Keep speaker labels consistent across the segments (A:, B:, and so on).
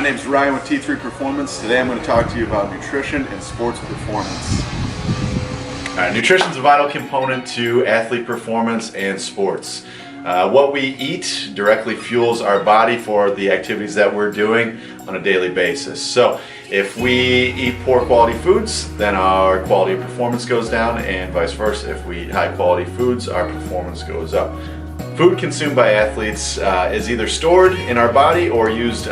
A: My name is Ryan with T3 Performance. Today I'm going to talk to you about nutrition and sports performance.
B: Nutrition is a vital component to athlete performance and sports. What we eat directly fuels our body for the activities that we're doing on a daily basis. So if we eat poor quality foods, then our quality of performance goes down, and vice versa. If we eat high quality foods, our performance goes up. Food consumed by athletes is either stored in our body or used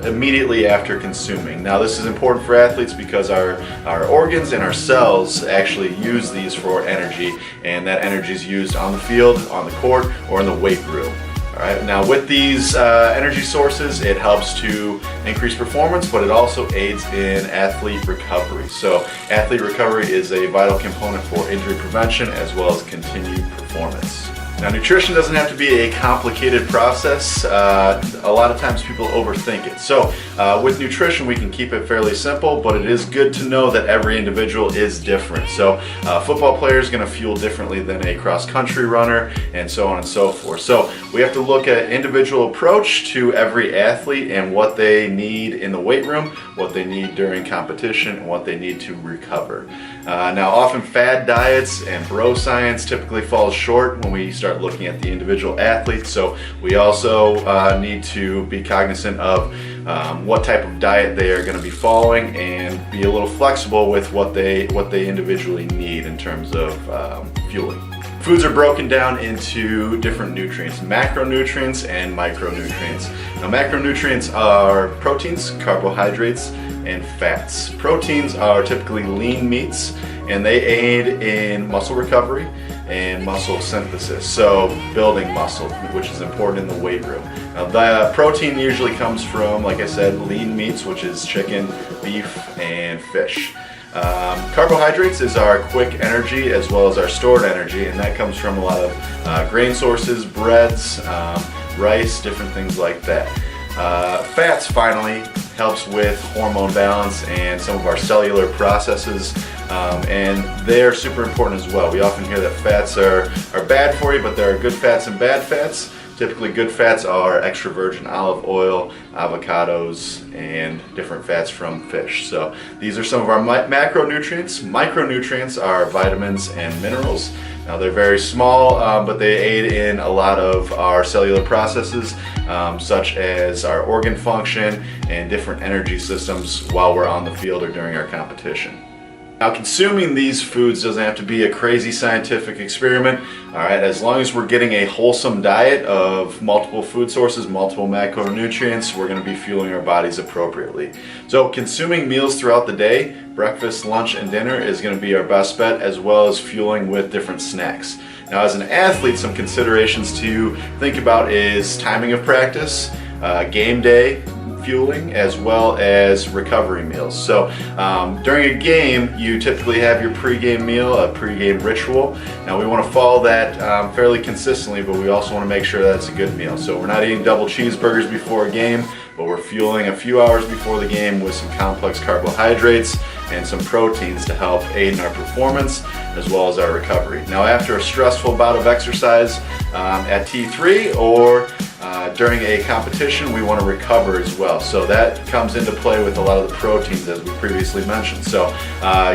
B: immediately after consuming. Now this is important for athletes because our organs and our cells actually use these for energy, and that energy is used on the field, on the court, or in the weight room. All right. Now with these energy sources, it helps to increase performance, but it also aids in athlete recovery. So athlete recovery is a vital component for injury prevention as well as continued performance. Now nutrition doesn't have to be a complicated process. A lot of times people overthink it. So with nutrition we can keep it fairly simple, but it is good to know that every individual is different. So a football player is going to fuel differently than a cross-country runner, and so on and so forth. So we have to look at individual approach to every athlete and what they need in the weight room, what they need during competition, and what they need to recover. Now often fad diets and bro science typically falls short when we start looking at the individual athletes. So we also need to be cognizant of what type of diet they are going to be following, and be a little flexible with what they individually need in terms of fueling. Foods are broken down into different nutrients: macronutrients and micronutrients. Now macronutrients are proteins, carbohydrates, and fats. Proteins are typically lean meats, and they aid in muscle recovery and muscle synthesis, so building muscle, which is important in the weight room. Now the protein usually comes from, like I said, lean meats, which is chicken, beef, and fish. Carbohydrates is our quick energy as well as our stored energy, and that comes from a lot of grain sources, breads, rice, different things like that. Fats finally helps with hormone balance and some of our cellular processes, and they're super important as well. We often hear that fats are bad for you, but there are good fats and bad fats. Typically good fats are extra virgin olive oil, avocados, and different fats from fish. So these are some of our macronutrients. Micronutrients are vitamins and minerals. Now they're very small, but they aid in a lot of our cellular processes, such as our organ function and different energy systems while we're on the field or during our competition. Now consuming these foods doesn't have to be a crazy scientific experiment. All right, as long as we're getting a wholesome diet of multiple food sources, multiple macronutrients, we're going to be fueling our bodies appropriately. So consuming meals throughout the day, breakfast, lunch, and dinner, is going to be our best bet, as well as fueling with different snacks. Now as an athlete, some considerations to think about is timing of practice, game day fueling, as well as recovery meals. So during a game, you typically have your pregame meal, a pregame ritual. Now we want to follow that fairly consistently, but we also want to make sure that it's a good meal. So we're not eating double cheeseburgers before a game, but we're fueling a few hours before the game with some complex carbohydrates and some proteins to help aid in our performance as well as our recovery. Now after a stressful bout of exercise at T3 or during a competition, we want to recover as well. So that comes into play with a lot of the proteins, as we previously mentioned. So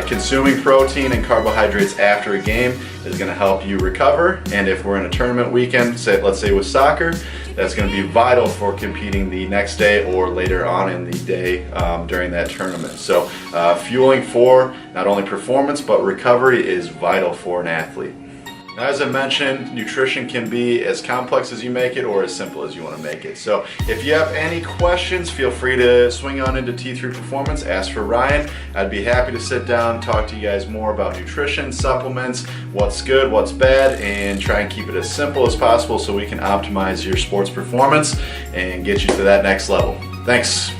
B: consuming protein and carbohydrates after a game is going to help you recover. And if we're in a tournament weekend, let's say with soccer, that's going to be vital for competing the next day or later on in the day during that tournament. So fueling for not only performance but recovery is vital for an athlete. Now, as I mentioned, nutrition can be as complex as you make it or as simple as you want to make it. So if you have any questions, feel free to swing on into T3 Performance, ask for Ryan. I'd be happy to sit down, talk to you guys more about nutrition, supplements, what's good, what's bad, and try and keep it as simple as possible so we can optimize your sports performance and get you to that next level. Thanks.